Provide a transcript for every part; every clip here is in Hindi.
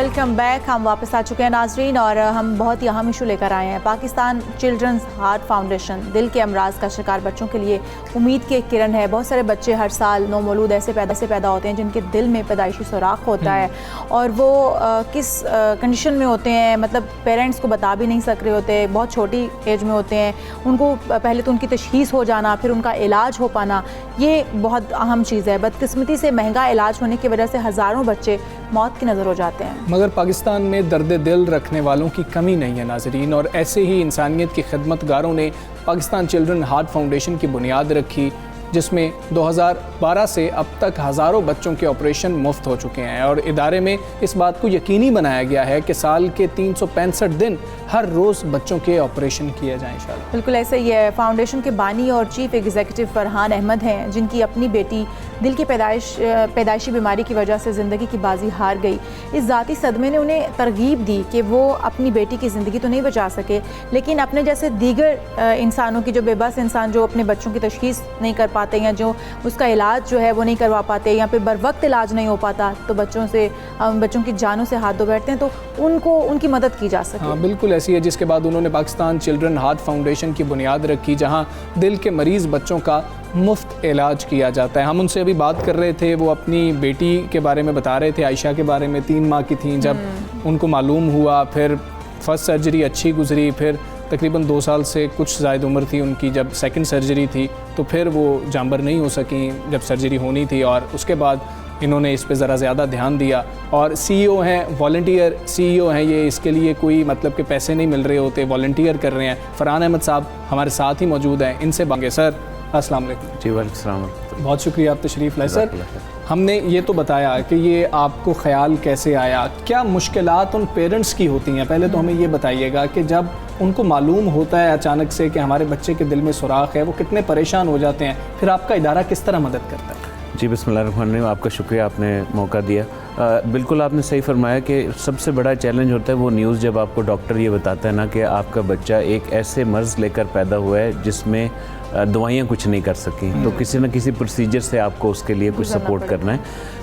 Welcome back. हम वापस आ चुके हैं नाजरीन और हम बहुत ही अहम इशू लेकर आए हैं। पाकिस्तान चिल्ड्रंस हार्ट फाउंडेशन दिल के अमराज का शिकार बच्चों के लिए उम्मीद की एक किरण है। बहुत सारे बच्चे हर साल नौमौलूद ऐसे पैदा होते हैं जिनके दिल में पैदाइशी सुराख होता है और वो किस कंडीशन में होते हैं, मतलब पेरेंट्स को बता भी नहीं सक रहे होते, बहुत छोटी एज में होते हैं। उनको पहले तो उनकी तशखीस हो जाना, फिर उनका इलाज हो पाना, ये बहुत अहम चीज़ है। बदकिस्मती से महंगा इलाज होने की वजह से हज़ारों बच्चे मौत की नज़र हो जाते हैं। मगर पाकिस्तान में दर्द दिल रखने वालों की कमी नहीं है नाजरीन, और ऐसे ही इंसानियत की खिदमतगारों ने पाकिस्तान चिल्ड्रन हार्ट फाउंडेशन की बुनियाद रखी, जिसमें 2012 से अब तक हज़ारों बच्चों के ऑपरेशन मुफ्त हो चुके हैं। और इदारे में इस बात को यकीनी बनाया गया है कि साल के 365 दिन हर रोज़ बच्चों के ऑपरेशन किए जाएँ इंशाल्लाह। बिल्कुल ऐसे ही है। फाउंडेशन के बानी और चीफ एग्जीक्यूटिव फरहान अहमद हैं, जिनकी अपनी बेटी दिल की पैदाइशी बीमारी की वजह से ज़िंदगी की बाजी हार गई। इस ज़ाती सदमे ने उन्हें तरगीब दी कि वो अपनी बेटी की ज़िंदगी तो नहीं बचा सके, लेकिन अपने जैसे दीगर इंसानों की, जो बेबस इंसान जो अपने बच्चों की तशखीस नहीं कर पाते या जो उसका इलाज जो है वो नहीं करवा पाते या फिर बर वक्त इलाज नहीं हो पाता, तो बच्चों की जानों से हाथ धो बैठते हैं, तो उनको उनकी मदद की जा सके। हाँ बिल्कुल ऐसी है, जिसके बाद उन्होंने पाकिस्तान चिल्ड्रन हार्ट फाउंडेशन की बुनियाद रखी, जहाँ दिल के मरीज़ बच्चों का मुफ्त इलाज किया जाता है। हम उनसे अभी बात कर रहे थे, वो अपनी बेटी के बारे में बता रहे थे, आयशा के बारे में। 3 माह की थी जब उनको मालूम हुआ, फिर फर्स्ट सर्जरी अच्छी गुजरी, फिर तकरीबन 2 साल से कुछ ज़ायद उम्र थी उनकी जब सेकंड सर्जरी थी, तो फिर वो जानबर नहीं हो सकी जब सर्जरी होनी थी, और उसके बाद इन्होंने इस पे ज़रा ज़्यादा ध्यान दिया। और CEO हैं, वॉलंटियर CEO हैं ये, इसके लिए कोई मतलब के पैसे नहीं मिल रहे होते, वॉलंटियर कर रहे हैं। फरहान अहमद साहब हमारे साथ ही मौजूद हैं, इनसे बांगे। सर अस्सलाम वालेकुम। जी वालेकुम सलाम। बहुत शुक्रिया आप तशरीफ़ लाए। सर हमने ये तो बताया कि ये आपको ख्याल कैसे आया, क्या मुश्किलात उन पेरेंट्स की होती हैं, पहले तो हमें ये बताइएगा कि जब उनको मालूम होता है अचानक से कि हमारे बच्चे के दिल में सुराख है, वो कितने परेशान हो जाते हैं, फिर आपका इदारा किस तरह मदद करता है? जी बिस्मिल्लाहिर्रहमानिर्रहीम, आपका शुक्रिया, आपने मौका दिया। बिल्कुल आपने सही फरमाया कि सबसे बड़ा चैलेंज होता है वो न्यूज़ जब आपको डॉक्टर ये बताता है ना कि आपका बच्चा एक ऐसे मर्ज़ लेकर पैदा हुआ है जिसमें दवाइयाँ कुछ नहीं कर सकी, तो किसी न किसी प्रोसीजर से आपको उसके लिए कुछ सपोर्ट करना है।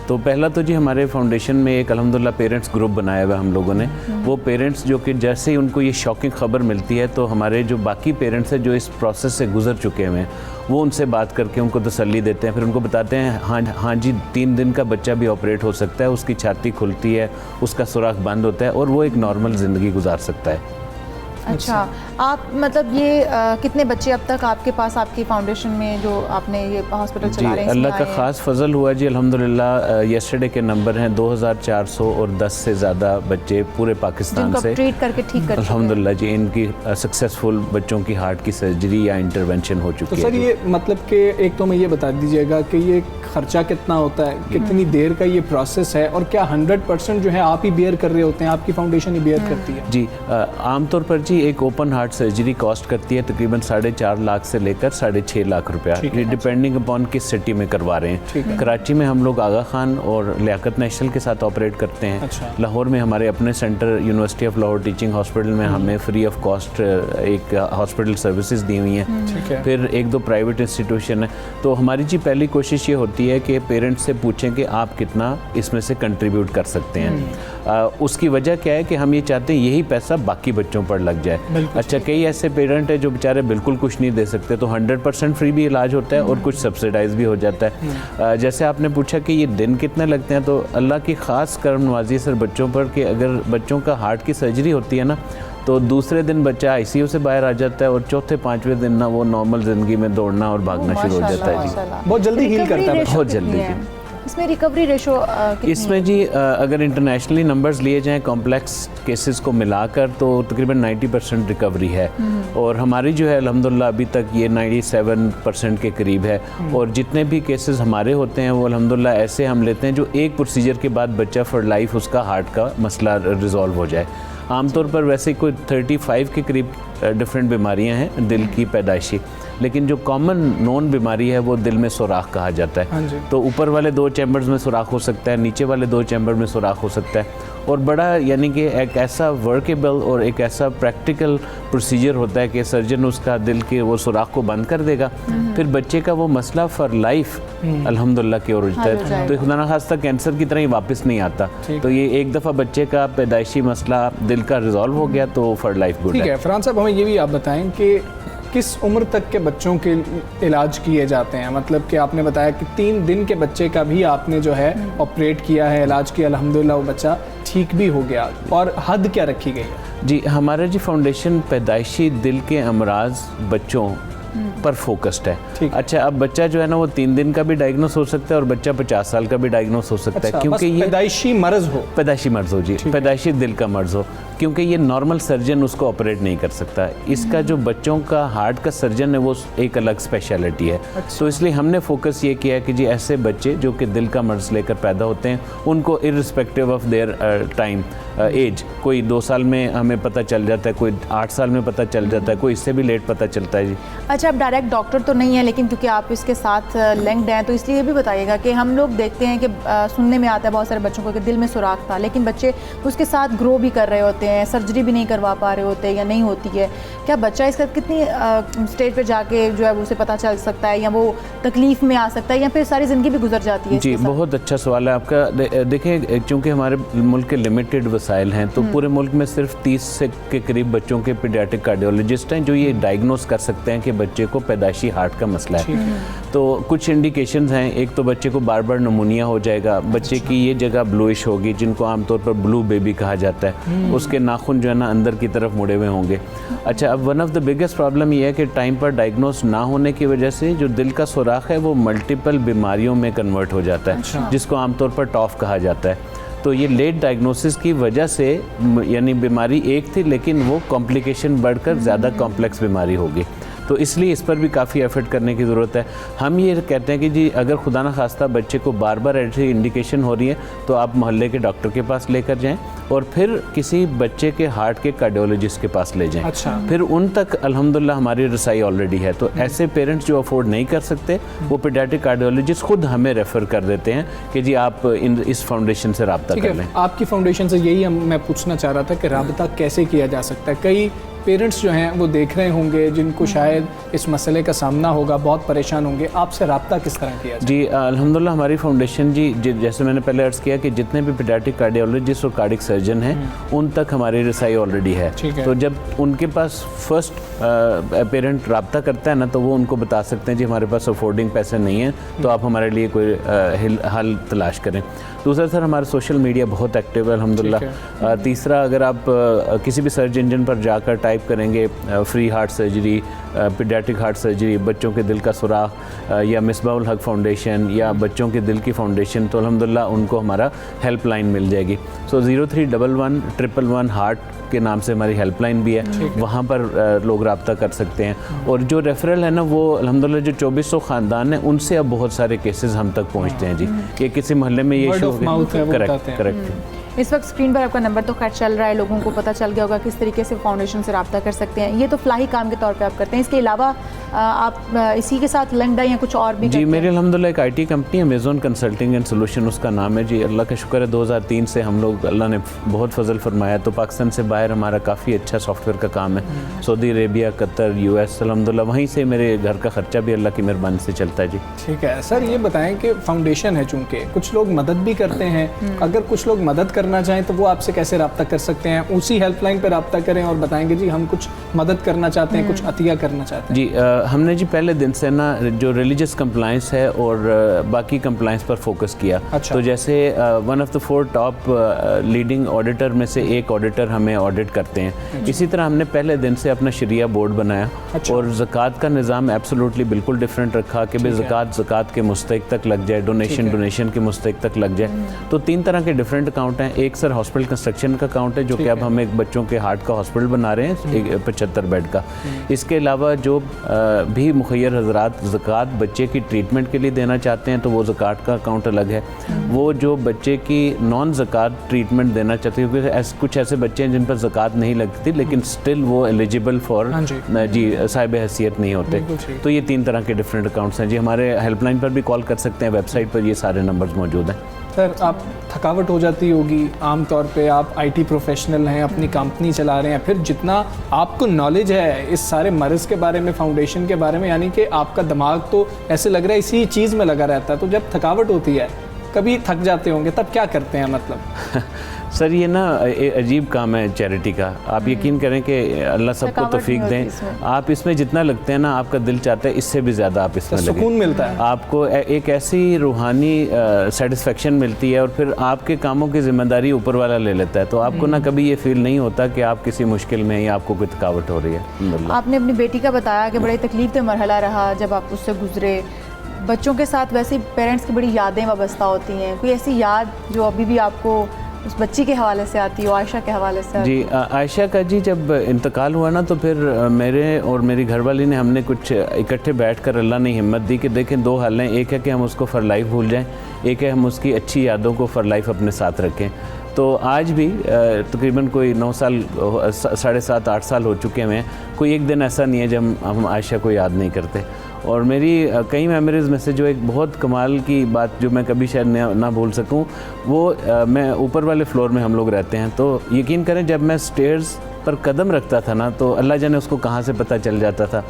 तो पहला तो जी हमारे फाउंडेशन में एक अल्हम्दुलिल्लाह पेरेंट्स ग्रुप बनाया हुआ हम लोगों ने। वो पेरेंट्स जो कि जैसे ही उनको ये शॉकिंग ख़बर मिलती है, तो हमारे जो बाकी पेरेंट्स हैं जो इस प्रोसेस से गुजर चुके हैं, वो उनसे बात करके उनको तसल्ली देते हैं, फिर उनको बताते हैं हाँ जी 3 दिन का बच्चा भी ऑपरेट हो सकता है, उसकी छाती खुलती है, उसका सुराख बंद होता है और वो एक नॉर्मल ज़िंदगी गुजार सकता है। अच्छा, आप मतलब ये कितने बच्चे अब तक आपके पास आपकी फाउंडेशन में जो आपने ये हॉस्पिटल चला रहे हैं? अल्लाह का ख़ास फजल हुआ जी, अल्हम्दुलिल्लाह यस्टरडे के नंबर हैं 2410 से ज़्यादा बच्चे पूरे पाकिस्तान से ट्रीट करके ठीक कर, अल्हम्दुलिल्लाह जी, इनकी सक्सेसफुल बच्चों की हार्ट की सर्जरी या इंटरवेंशन हो चुकी है। तो सर ये मतलब कि एक तो मैं ये बता दीजिएगा कि ये ख़र्चा कितना होता है, कितनी देर का ये प्रोसेस है, और क्या 100% जो है आप ही बेयर कर रहे होते हैं, आपकी फाउंडेशन ही बेयर करती है? जी आमतौर पर जी एक ओपन हार्ट सर्जरी कॉस्ट करती है तकरीबन 4.5 लाख से लेकर 6.5 लाख रुपया, डिपेंडिंग अपॉन किस सिटी में करवा रहे हैं। कराची में हम लोग आगा खान और लियाकत नेशनल के साथ ऑपरेट करते हैं। लाहौर में हमारे अपने centre university of Lahore teaching hospital में हमें फ्री ऑफ कॉस्ट एक हॉस्पिटल सर्विसेज दी हुई हैं। फिर 1-2 प्राइवेट इंस्टीट्यूशन है। तो हमारी जी पहली कोशिश ये होती है कि पेरेंट्स से पूछें कि आप कितना इसमें से कंट्रीब्यूट कर सकते हैं। उसकी वजह क्या है कि हम ये चाहते हैं यही पैसा बाकी बच्चों पर लग जाए। अच्छा, कई ऐसे पेरेंट हैं जो बेचारे बिल्कुल कुछ नहीं दे सकते, तो 100% फ्री भी इलाज होता है और कुछ सब्सिडाइज भी हो जाता है। जैसे आपने पूछा कि ये दिन कितने लगते हैं, तो अल्लाह की ख़ास करम नवाजी सर बच्चों पर कि अगर बच्चों का हार्ट की सर्जरी होती है ना, तो दूसरे दिन बच्चा ICU से बाहर आ जाता है और चौथे 5वें दिन ना वो नॉर्मल ज़िंदगी में दौड़ना और भागना शुरू हो जाता है जी। बहुत जल्दी हील करता है, बहुत जल्दी जी। इसमें रिकवरी रेशो इसमें जी अगर इंटरनेशनली नंबर्स लिए जाएं कॉम्प्लेक्स केसेस को मिलाकर, तो तकरीबन 90% रिकवरी है, और हमारी जो है अल्हम्दुलिल्लाह अभी तक ये 97% के करीब है। और जितने भी केसेस हमारे होते हैं वो अल्हम्दुलिल्लाह ऐसे हम लेते हैं जो एक प्रोसीजर के बाद बच्चा फॉर लाइफ उसका हार्ट का मसला रिजॉल्व हो जाए। आमतौर पर वैसे कोई 35 के करीब डिफरेंट बीमारियां हैं दिल की पैदाइशी, लेकिन जो कॉमन नॉन बीमारी है वो दिल में सुराख कहा जाता है। तो ऊपर वाले 2 चैम्बर्स में सुराख हो सकता है, नीचे वाले 2 चैम्बर में सुराख हो सकता है, और बड़ा यानी कि एक ऐसा वर्केबल और एक ऐसा प्रैक्टिकल प्रोसीजर होता है कि सर्जन उसका दिल के वो सुराख को बंद कर देगा, फिर बच्चे का वो मसला फॉर लाइफ अल्हम्दुलिल्लाह की ओर होता है। तो खुदा न खास्ता कैंसर की तरह ही वापस नहीं आता। तो ये एक दफ़ा बच्चे का पैदाइशी मसला दिल का रिजॉल्व हो गया तो फॉर लाइफ गुड ठीक है। फरहान साहब, हमें ये भी आप बताएं कि किस उम्र तक के बच्चों के इलाज किए जाते हैं? मतलब कि आपने बताया कि 3 दिन के बच्चे का भी आपने जो है ऑपरेट किया है, इलाज किया, अल्हम्दुलिल्लाह वो बच्चा ठीक भी हो गया, और हद क्या रखी गई है? जी, हमारा जी फाउंडेशन पैदाइशी दिल के अमराज बच्चों पर फोकस्ड है। अच्छा, अब बच्चा जो है ना वो 3 दिन का भी डायग्नोस हो सकता है और बच्चा 50 साल का भी डायग्नोस हो सकता है, क्योंकि ये पैदाइशी मर्ज हो जी, पैदाइशी दिल का मर्ज हो, क्योंकि ये नॉर्मल सर्जन उसको ऑपरेट नहीं कर सकता। इसका जो बच्चों का हार्ट का सर्जन है वो एक अलग स्पेशलिटी है। तो इसलिए हमने फोकस ये किया कि जी ऐसे बच्चे जो कि दिल का मर्ज लेकर पैदा होते हैं उनको irrespective of their time age, कोई 2 साल में हमें पता चल जाता है, कोई 8 साल में पता चल जाता है, कोई इससे भी लेट पता चलता है जी। अच्छा, आप डायरेक्ट डॉक्टर तो नहीं है, लेकिन क्योंकि आप इसके साथ लिंक्ड हैं तो इसलिए ये भी बताइएगा कि हम लोग देखते हैं कि सुनने में आता है बहुत सारे बच्चों को कि दिल में सुराख था, लेकिन बच्चे उसके साथ ग्रो भी कर रहे होते हैं, सर्जरी भी नहीं करवा पा रहे होते या नहीं होती है। क्या बच्चा इसका कितनी स्टेज पे जाके जो है उसे पता चल सकता है, या वो तकलीफ़ में आ सकता है, या फिर सारी ज़िंदगी भी गुजर जाती है? जी, बहुत अच्छा सवाल है आपका। देखें, चूँकि हमारे मुल्क के लिमिटेड वसाइल हैं तो पूरे मुल्क में सिर्फ 30 से के करीब बच्चों के पीडियाट्रिक कार्डियोलॉजिस्ट हैं जो ये डायग्नोस कर सकते हैं कि बच्चे को पैदाइशी हार्ट का मसला है। तो कुछ इंडिकेशंस हैं, एक तो बच्चे को बार बार नमूनिया हो जाएगा, बच्चे की ये जगह ब्लूइश होगी जिनको आमतौर पर ब्लू बेबी कहा जाता है, उसके नाखून जो है ना अंदर की तरफ मुड़े हुए होंगे। अच्छा, अब one of the biggest problem ये है कि टाइम पर डायग्नोस ना होने की वजह से जो दिल का सुराख है वो मल्टीपल बीमारियों में कन्वर्ट हो जाता है, जिसको आमतौर पर टॉफ कहा जाता है। तो ये लेट डायग्नोसिस की वजह से यानी बीमारी एक थी लेकिन वो कॉम्प्लिकेशन बढ़कर ज़्यादा कॉम्प्लेक्स बीमारी होगी। तो इसलिए इस पर भी काफ़ी एफर्ट करने की ज़रूरत है। हम ये कहते हैं कि जी अगर खुदा न खास्ता बच्चे को बार बार ऐसी इंडिकेशन हो रही है तो आप मोहल्ले के डॉक्टर के पास लेकर जाएं और फिर किसी बच्चे के हार्ट के कार्डियोलॉजिस्ट के पास ले जाएं। अच्छा। फिर उन तक अल्हम्दुलिल्लाह हमारी रसाई ऑलरेडी है। तो ऐसे पेरेंट्स जो अफोर्ड नहीं कर सकते वो पीडियाट्रिक कार्डियोलॉजिस्ट खुद हमें रेफ़र कर देते हैं कि जी आप इस फाउंडेशन से रब्ता कर लें। आपकी फाउंडेशन से यही मैं पूछना चाह रहा था कि रब्ता कैसे किया जा सकता है? कई पेरेंट्स जो हैं वो देख रहे होंगे जिनको शायद इस मसले का सामना होगा, बहुत परेशान होंगे, आपसे रब्ता किस तरह किया जाए? जी अल्हम्दुलिल्लाह हमारी फाउंडेशन जी जैसे मैंने पहले अर्ज़ किया कि जितने भी पीडियाट्रिक कार्डियोलॉजिस्ट और कार्डिक सर्जन हैं उन तक हमारी रसाई ऑलरेडी है। तो जब उनके पास फर्स्ट पेरेंट रब्ता करता है ना तो वो उनको बता सकते हैं जी हमारे पास अफोर्डिंग पैसे नहीं हैं तो आप हमारे लिए कोई हल तलाश करें। दूसरा सर हमारा सोशल मीडिया बहुत एक्टिव है अल्हम्दुलिल्लाह। तीसरा अगर आप किसी भी सर्च इंजन पर जाकर टाइप करेंगे free heart surgery, paediatric heart surgery, बच्चों के दिल का सुराख या मिसबाहुल हक फाउंडेशन या बच्चों के दिल की फाउंडेशन, तो अल्हम्दुलिल्लाह उनको हमारा हेल्पलाइन मिल जाएगी। सो 0311 111 हार्ट के नाम से हमारी हेल्पलाइन भी है, वहाँ पर लोग रब्ता कर सकते हैं। और जो रेफरल है ना वो अल्हम्दुलिल्लाह जो 2400 ख़ानदान हैं उनसे अब बहुत सारे केसेस हम तक पहुँचते हैं जी। ये किसी मोहल्ले में ये इशू हो गया। करेक्ट। इस वक्त स्क्रीन पर आपका नंबर तो खैर चल रहा है, लोगों को पता चल गया होगा किस तरीके से फाउंडेशन से रब्ता कर सकते हैं। ये तो फलाही काम के तौर पे आप करते हैं, इसके अलावा आप इसी के साथ लिंक्ड हैं या कुछ और भी? जी मेरी अल्हम्दुलिल्लाह एक IT कंपनी है, अमेज़न कंसल्टिंग एंड सोल्यूशन उसका नाम है जी। अल्लाह का शुक्र है 2003 से हम लोग, अल्लाह ने बहुत फजल फरमाया तो पाकिस्तान से बाहर हमारा काफ़ी अच्छा सॉफ्टवेयर का काम है। सऊदी अरेबिया, कतर, US, अल्हम्दुलिल्लाह वहीं से मेरे घर का ख़र्चा भी अल्लाह की मेहरबानी से चलता है जी। ठीक है सर, ये बताएं कि फाउंडेशन है चूँकि कुछ लोग मदद भी करते हैं, अगर कुछ लोग मदद करना चाहें तो वो आपसे कैसे रब्ता कर सकते हैं? उसी हेल्पलाइन पर रब्ता करें और बताएंगे जी हम कुछ मदद करना चाहते हैं, कुछ अतिया करना चाहते हैं। जी हमने जी पहले दिन से ना जो रिलीजियस कंप्लाइंस है और बाकी कंप्लाइंस पर फोकस किया। अच्छा। तो जैसे one of the 4 top leading auditor में से एक ऑडिटर हमें ऑडिट करते हैं। इसी तरह हमने पहले दिन से अपना शरिया बोर्ड बनाया। अच्छा। और ज़कात का निज़ाम एब्सोल्युटली बिल्कुल डिफरेंट रखा कि भाई ज़कात के मुस्तहिक तक लग जाए, डोनेशन के मुस्तहिक तक लग जाए। तो 3 तरह के डिफरेंट अकाउंट हैं। एक सर हॉस्पिटल कंस्ट्रक्शन का अकाउंट है जो कि अब हम एक बच्चों के हार्ट का हॉस्पिटल बना रहे हैं 75 बेड का। इसके अलावा जो भी मुखैर हजरात ज़कात बच्चे की ट्रीटमेंट के लिए देना चाहते हैं तो वो ज़कात का अकाउंट अलग है। वो जो बच्चे की नॉन ज़कात ट्रीटमेंट देना चाहते हैं, क्योंकि कुछ ऐसे बच्चे हैं जिन पर ज़कात नहीं लगती लेकिन स्टिल वो एलिजिबल फॉर जी साहिब हैसियत नहीं होते, तो ये 3 तरह के डिफरेंट अकाउंट्स हैं जी। हमारे हेल्पलाइन पर भी कॉल कर सकते हैं, वेबसाइट पर ये सारे नंबर्स मौजूद हैं। सर, आप थकावट हो जाती होगी आम तौर पे, आप आईटी प्रोफेशनल हैं, अपनी कंपनी चला रहे हैं, फिर जितना आपको नॉलेज है इस सारे मर्ज़ के बारे में, फाउंडेशन के बारे में, यानी कि आपका दिमाग तो ऐसे लग रहा है इसी चीज़ में लगा रहता है, तो जब थकावट होती है, कभी थक जाते होंगे, तब क्या करते हैं मतलब? सर ये ना अजीब काम है चैरिटी का। आप यकीन करें कि अल्लाह सबको तौफीक दें, आप इसमें जितना लगते हैं ना, आपका दिल चाहता है इससे भी ज़्यादा आप इसमें सुकून मिलता है आपको, एक ऐसी रूहानी सेटिस्फेक्शन मिलती है, और फिर आपके कामों की ज़िम्मेदारी ऊपर वाला ले लेता है, तो आपको ना कभी ये फील नहीं होता कि आप किसी मुश्किल में या आपको कोई थकावट हो रही है। आपने अपनी बेटी का बताया कि बड़ी तकलीफ का मरहला रहा जब आप उससे गुजरे। बच्चों के साथ वैसे पेरेंट्स की बड़ी यादें वाबस्ता होती हैं, कोई ऐसी याद जो अभी भी आपको उस बच्ची के हवाले से आती हो, आयशा के हवाले से आती? जी, आयशा का जी जब इंतकाल हुआ ना, तो फिर मेरे और मेरी घरवाली ने हमने कुछ इकट्ठे बैठकर अल्लाह ने हिम्मत दी कि देखें 2 हाल हैं, एक है कि हम उसको फॉर लाइफ भूल जाएं, एक है हम उसकी अच्छी यादों को फॉर लाइफ अपने साथ रखें। तो आज भी तकरीबन कोई 9 साल 7.5-8 साल हो चुके हैं, कोई एक दिन ऐसा नहीं है जब हम आयशा को याद नहीं करते। और मेरी कई मेमोरीज़ में से जो एक बहुत कमाल की बात जो मैं कभी शायद ना भूल सकूं, वो मैं ऊपर वाले फ्लोर में हम लोग रहते हैं, तो यकीन करें जब मैं स्टेयर्स पर कदम रखता था ना, तो अल्लाह जाने उसको कहाँ से पता चल जाता था।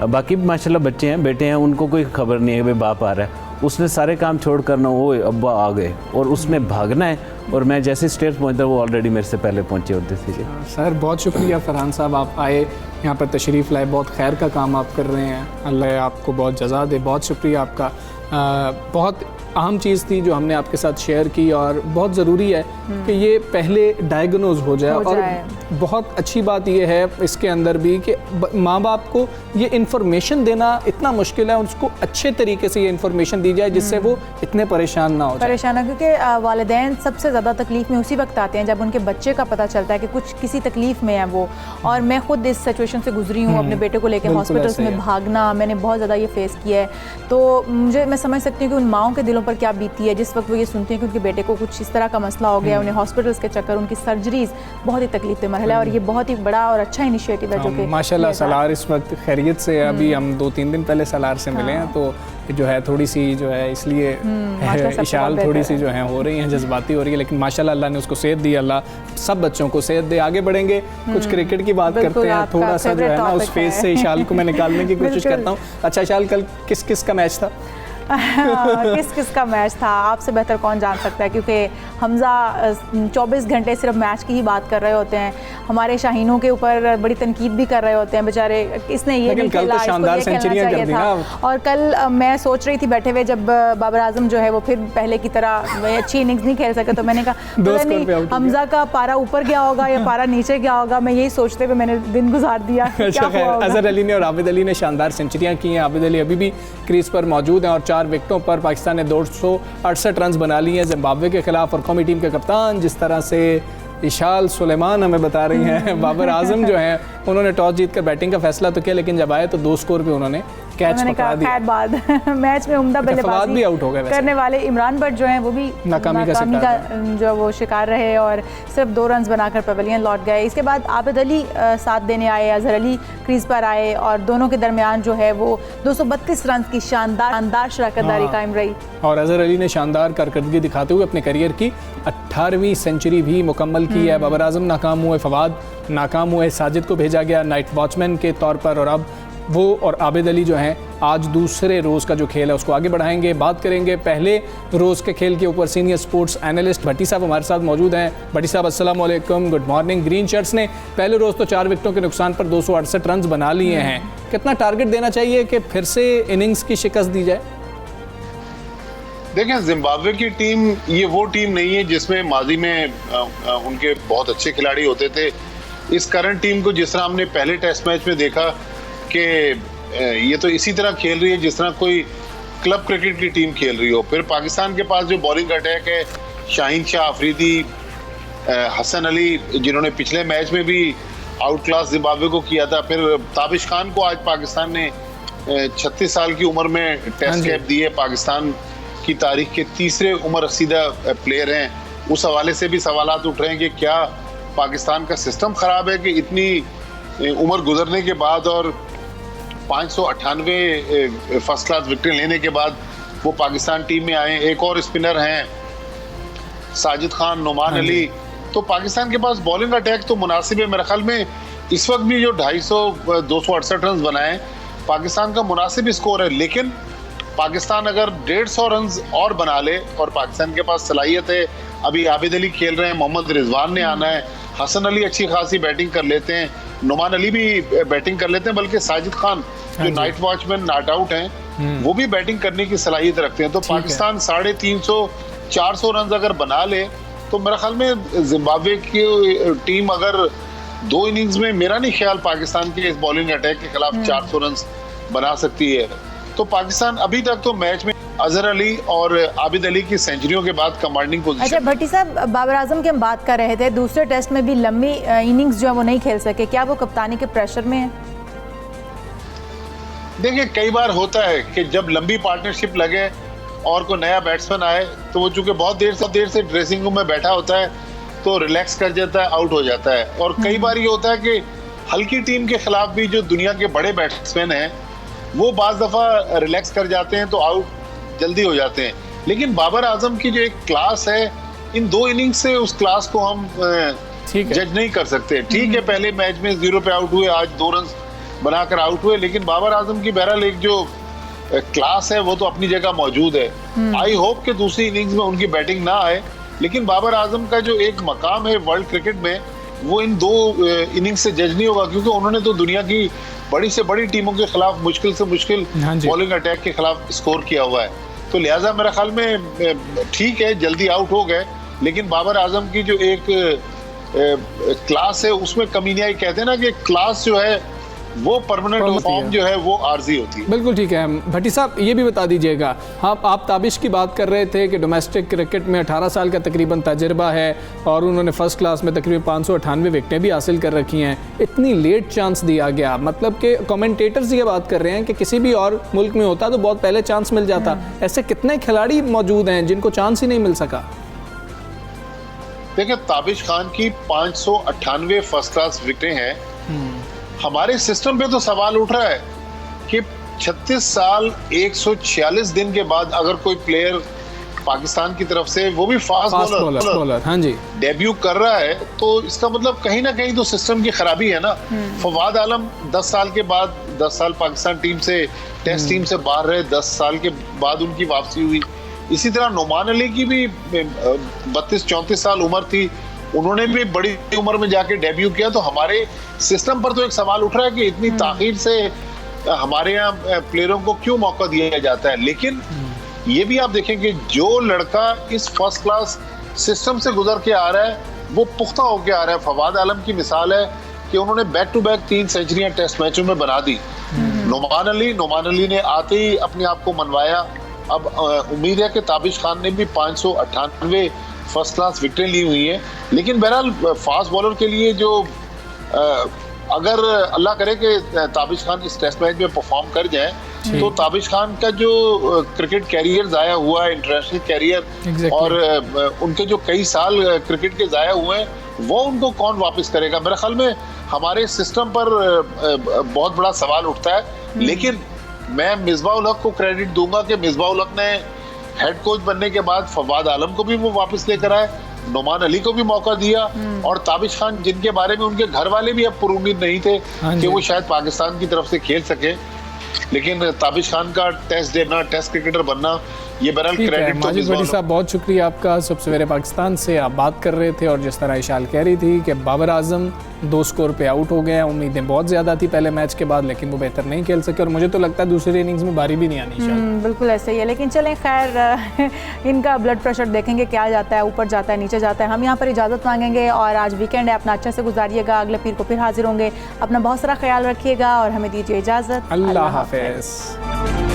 बाकी माशाल्लाह बच्चे हैं, बेटे हैं, उनको कोई खबर नहीं है कि भाई बाप आ रहा है, उसने सारे काम छोड़ कर ना वो अब्बा आ गए और उसने भागना है, और मैं जैसे स्टेज पहुंचता वो ऑलरेडी मेरे से पहले पहुंचे होते थे। सर बहुत शुक्रिया फरहान साहब, आप आए यहाँ पर तशरीफ़ लाए, बहुत खैर का काम आप कर रहे हैं, अल्लाह आपको बहुत जज़ा दे, बहुत शुक्रिया आपका। बहुत अहम चीज़ थी जो हमने आपके साथ शेयर की, और बहुत ज़रूरी है कि ये पहले डायग्नोज हो जाए। और बहुत अच्छी बात ये है इसके अंदर भी कि माँ बाप को ये इन्फॉर्मेशन देना इतना मुश्किल है, उसको अच्छे तरीके से ये इन्फॉर्मेशन दी जाए जिससे वो इतने परेशान ना हो जाए। परेशान, क्योंकि वालिदैन सबसे ज़्यादा तकलीफ़ में उसी वक्त आते हैं जब उनके बच्चे का पता चलता है कि कुछ किसी तकलीफ़ में है वो। और मैं ख़ुद इस सिचुएशन से गुजरी हूँ, अपने बेटे को लेकर हॉस्पिटल्स में भागना, मैंने बहुत ज़्यादा ये फेस किया है, तो मुझे मैं समझ सकती हूँ कि उन माओं के दिलों पर क्या बीती है जिस वक्त वो ये सुनते हैं कि उनके बेटे को कुछ इस तरह का मसला हो गया, उन्हें हॉस्पिटल्स के चक्कर, उनकी सर्जरीज, बहुत ही तकलीफ मरहला है। और ये बहुत ही बड़ा और अच्छा इनिशिएटिव है जो कि माशाल्लाह सलार इस वक्त खैरियत से, अभी हम 2-3 दिन पहले सलार से मिले हैं, तो जो है थोड़ी सी जो है इसलिए इशाल थोड़ी सी जो है हो रही हैं, जज्बाती हो रही है, लेकिन माशाल्लाह अल्लाह ने उसको सेहत दी, अल्लाह सब बच्चों को सेहत दे। आगे बढ़ेंगे, कुछ क्रिकेट की बात करते हैं, थोड़ा सा जो है ना उस फेज से इशाल को मैं निकालने की कोशिश करता हूँ। अच्छा इशाल, कल किस किस का मैच था? किस किस का मैच था आपसे बेहतर कौन जान सकता है, क्योंकि हमजा 24 घंटे सिर्फ मैच की ही बात कर रहे होते हैं, हमारे शाहीनों के ऊपर बड़ी तनकीद भी कर रहे होते हैं बेचारे, इसने ये नहीं खेला, इसको ये खेलना चाहिए था। और कल मैं सोच रही थी बैठे हुए, जब बाबर आजम जो है वो फिर पहले की तरह अच्छी इनिंग्स नहीं खेल सके, तो मैंने कहा नहीं हमजा का पारा ऊपर गया होगा या पारा नीचे गया होगा, मैं यही सोचते हुए मैंने दिन गुजार दिया। अजहर अली ने और आबिद अली ने शानदार सेंचुरियाँ की हैं, आबिद अली अभी भी क्रीज पर मौजूद हैं, और 4 विकेटों पर पाकिस्तान ने 268 रन बना लिए हैं जिम्बाब्वे के खिलाफ। और कौमी टीम के कप्तान जिस तरह से इशाल सुलेमान हमें बता रही हैं, बाबर आजम जो हैं उन्होंने टॉस जीतकर बैटिंग का फैसला तो किया, लेकिन जब आए तो 2 स्कोर पे उन्होंने कैच पकड़ा दिया। खैर बाद मैच में उम्दा बल्लेबाजी भी आउट हो गए करने वाले इमरान भट्ट जो हैं वो भी नाकामी का जो वो शिकार रहे और सिर्फ 2 रन बनाकर पवेलियन लौट गए। इसके बाद आबिद अली साथ देने आए, अजहर अली क्रीज पर आए, और दोनों के दरमियान जो है वो 232 रन की शानदार शराकतदारी कायम रही। और अजहर अली ने शानदार कारकर्दगी दिखाते हुए अपने करियर की 18वीं सेंचुरी भी मुकम्मल की है। बाबर आजम नाकाम हुए, फवाद नाकाम हुए, साजिद को भेजा गया नाइट वॉचमैन के तौर पर, और अब वो और आबिद अली जो हैं आज दूसरे रोज़ का जो खेल है उसको आगे बढ़ाएंगे। बात करेंगे पहले रोज़ के खेल के ऊपर। सीनियर स्पोर्ट्स एनालिस्ट भट्टी साहब हमारे साथ मौजूद हैं। भट्टी साहब अस्सलाम वालेकुम, गुड मॉर्निंग। ग्रीन शर्ट्स ने पहले रोज़ तो 4 विकेटों के नुकसान पर 268 रन बना लिए हैं, कितना टारगेट देना चाहिए कि फिर से इनिंग्स की शिकस्त दी जाए? देखें, जिम्बाब्वे की टीम ये वो टीम नहीं है जिसमें माजी में उनके बहुत अच्छे खिलाड़ी होते थे। इस करंट टीम को जिस तरह हमने पहले टेस्ट मैच में देखा कि ये तो इसी तरह खेल रही है जिस तरह कोई क्लब क्रिकेट की टीम खेल रही हो। फिर पाकिस्तान के पास जो बॉलिंग अटैक है, शाहीन शाह अफरीदी, हसन अली जिन्होंने पिछले मैच में भी आउट क्लास जिम्बाब्वे को किया था, फिर ताबिश खान को आज पाकिस्तान ने 36 साल की उम्र में टेस्ट कैप दी है, पाकिस्तान की तारीख के तीसरे उम्र रसीदा प्लेयर हैं। उस हवाले से भी सवालात उठ रहे हैं कि क्या पाकिस्तान का सिस्टम ख़राब है कि इतनी उम्र गुजरने के बाद और 598 फर्स्ट क्लास विकेट लेने के बाद वो पाकिस्तान टीम में आए। एक और स्पिनर हैं साजिद खान, नुमान अली। तो पाकिस्तान के पास बॉलिंग अटैक तो मुनासिब है। मेरे ख्याल में इस वक्त भी जो 268 रन बनाए पाकिस्तान का मुनासिब स्कोर है, लेकिन पाकिस्तान अगर 150 रन और बना ले, और पाकिस्तान के पास सलाहियत है, अभी आबिद अली खेल रहे हैं, मोहम्मद रिजवान ने आना है, हसन अली अच्छी खासी बैटिंग कर लेते हैं, नुमान अली भी बैटिंग कर लेते हैं, बल्कि साजिद खान जो नाइट वॉचमैन नॉट आउट हैं वो भी बैटिंग करने की सलाहियत रखते हैं। तो पाकिस्तान 350-400 रन अगर बना ले तो मेरे ख्याल में जिम्बाब्वे की टीम अगर 2 इनिंग्स में, मेरा नहीं ख्याल पाकिस्तान के इस बॉलिंग अटैक के खिलाफ 400 रन बना सकती है। तो पाकिस्तान अभी तक तो मैच में अजहर अली और आबिद अली की सेंचुरियों के बाद कमांडिंग पोजीशन। अच्छा भट्टी साहब, बाबर आजम की हम बात कर रहे थे, दूसरे टेस्ट में भी लंबी इनिंग्स जो है वो नहीं खेल सके, क्या वो कप्तानी के प्रेशर में है? देखिए, कई बार होता है कि जब लंबी पार्टनरशिप लगे और कोई नया बैट्समैन आए तो वो चूंकि बहुत देर से ड्रेसिंग रूम में बैठा होता है तो रिलैक्स कर जाता है, आउट हो जाता है। और कई बार ये होता है कि हल्की टीम के खिलाफ भी जो दुनिया के बड़े बैट्समैन हैं वो बाज़ दफ़ा रिलैक्स कर जाते हैं तो आउट जल्दी हो जाते हैं। लेकिन बाबर आजम की जो एक क्लास है, इन 2 इनिंग्स से उस क्लास को हम जज नहीं कर सकते। ठीक है, पहले मैच में 0 पे आउट हुए, आज 2 रन बनाकर आउट हुए, लेकिन बाबर आजम की बहरहाल एक जो क्लास है वो तो अपनी जगह मौजूद है। आई होप कि दूसरी इनिंग्स में उनकी बैटिंग ना आए, लेकिन बाबर आजम का जो एक मकाम है वर्ल्ड क्रिकेट में वो इन 2 इनिंग्स से जज नहीं होगा, क्योंकि उन्होंने तो दुनिया की बड़ी से बड़ी टीमों के खिलाफ मुश्किल से मुश्किल बॉलिंग अटैक के खिलाफ स्कोर किया हुआ है। तो लिहाजा मेरे ख्याल में ठीक है, जल्दी आउट हो गए, लेकिन बाबर आजम की जो एक क्लास है उसमें कमी नहीं आई। कहते हैं ना कि क्लास जो है वो परमानेंट, फॉर्म जो है वो आर्जी होती है। बिल्कुल ठीक है। भट्टी साहब, ये भी बता दीजिएगा, हाँ, आप ताबिश की बात कर रहे थे कि डोमेस्टिक क्रिकेट में 18 साल का तकरीबन तजुर्बा है और उन्होंने फर्स्ट क्लास में तकरीबन 598 विकेटें भी हासिल कर रखी हैं। इतनी लेट चांस दिया गया, मतलब कि कमेंटेटर्स ये बात कर रहे हैं कि किसी भी और मुल्क में होता तो बहुत पहले चांस मिल जाता। ऐसे कितने खिलाड़ी मौजूद हैं जिनको चांस ही नहीं मिल सका? देखिए, ताबिश खान की 598 फर्स्ट क्लास विकेटें हैं। हमारे सिस्टम पे तो सवाल उठ रहा है कि 36 साल 146 दिन के बाद अगर कोई प्लेयर पाकिस्तान की तरफ से, वो भी फास्ट बॉलर हाँ जी, डेब्यू कर रहा है, तो इसका मतलब कहीं ना कहीं तो सिस्टम की खराबी है ना। फवाद आलम 10 साल के बाद, 10 साल पाकिस्तान टीम से, टेस्ट टीम से बाहर रहे, 10 साल के बाद उनकी वापसी हुई। इसी तरह नुमान अली की भी 32-34 साल उम्र थी, उन्होंने भी बड़ी उम्र में जाके डेब्यू किया। तो हमारे सिस्टम पर तो एक सवाल उठ रहा है कि इतनी ताखीर से हमारे यहाँ प्लेयरों को क्यों मौका दिया जाता है। लेकिन ये भी आप देखें कि जो लड़का इस फर्स्ट क्लास सिस्टम से गुजर के आ रहा है वो पुख्ता होके आ रहा है। फवाद आलम की मिसाल है कि उन्होंने बैक टू बैक 3 सेंचुरियां टेस्ट मैचों में बना दी। नुमान अली ने आते ही अपने आप को मनवाया। अब उम्मीद है कि ताबिश खान ने भी 598 फर्स्ट क्लास विकेटें ली हुई हैं। लेकिन बहरहाल फास्ट बॉलर के लिए जो अगर अल्लाह करे कि ताबिश खान इस टेस्ट मैच में परफॉर्म कर जाए तो ताबिश खान का जो क्रिकेट कैरियर ज़ाया हुआ है, इंटरनेशनल कैरियर, और उनके जो कई साल क्रिकेट के ज़ाया हुए हैं वो उनको कौन वापस करेगा। मेरे ख्याल में हमारे सिस्टम पर बहुत बड़ा सवाल उठता है। लेकिन मैं मिसबाह उल हक को क्रेडिट दूंगा कि मिसबाह उल हक ने हेड कोच बनने के बाद फवाद आलम को भी वो वापस लेकर आए, नुमान अली को भी मौका दिया, और ताबिश खान जिनके बारे में उनके घर वाले भी अब पुरुमीद नहीं थे कि वो शायद पाकिस्तान की तरफ से खेल सके, लेकिन ताबिश खान का टेस्ट देना, टेस्ट क्रिकेटर बनना, ये बहरहाल क्रेडिट तो माजिद भट्टी साहब, बहुत शुक्रिया आपका। सुबह सवेरे पाकिस्तान से आप बात कर रहे थे और जिस तरह इशाल कह रही थी कि बाबर आजम 2 स्कोर पे आउट हो गए हैं। उम्मीदें बहुत ज़्यादा थी पहले मैच के बाद, लेकिन वो बेहतर नहीं खेल सके और मुझे तो लगता है दूसरी इनिंग्स में बारी भी नहीं आनी। बिल्कुल ऐसे ही है। लेकिन चलें, खैर इनका ब्लड प्रेशर देखेंगे क्या जाता है, ऊपर जाता है नीचे जाता है। हम यहाँ पर इजाज़त मांगेंगे और आज वीकेंड है, अपना अच्छा से गुजारिएगा। अगले पीर को फिर हाजिर होंगे। अपना बहुत सारा ख्याल रखिएगा और हमें दीजिए इजाज़त। अल्लाह हाफ़िज़।